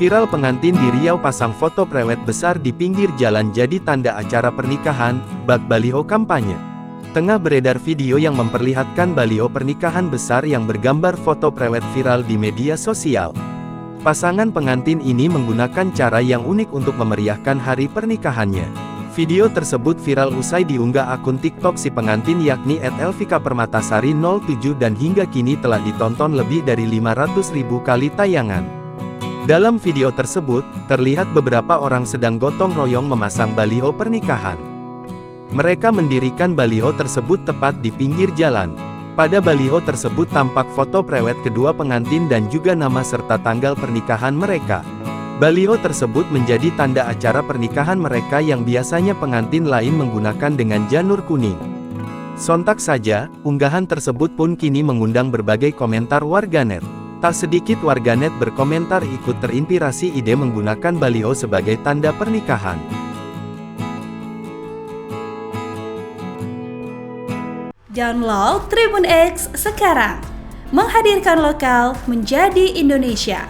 Viral pengantin di Riau pasang foto prewed besar di pinggir jalan jadi tanda acara pernikahan, bak baliho kampanye. Tengah beredar video yang memperlihatkan baliho pernikahan besar yang bergambar foto prewed viral di media sosial. Pasangan pengantin ini menggunakan cara yang unik untuk memeriahkan hari pernikahannya. Video tersebut viral usai diunggah akun TikTok si pengantin yakni @elvika_permatasari07 dan hingga kini telah ditonton lebih dari 500.000 kali tayangan. Dalam video tersebut, terlihat beberapa orang sedang gotong royong memasang baliho pernikahan. Mereka mendirikan baliho tersebut tepat di pinggir jalan. Pada baliho tersebut tampak foto prewed kedua pengantin dan juga nama serta tanggal pernikahan mereka. Baliho tersebut menjadi tanda acara pernikahan mereka yang biasanya pengantin lain menggunakan dengan janur kuning. Sontak saja, unggahan tersebut pun kini mengundang berbagai komentar warganet. Tak sedikit warganet berkomentar ikut terinspirasi ide menggunakan baliho sebagai tanda pernikahan. Download Tribun X sekarang, menghadirkan lokal menjadi Indonesia.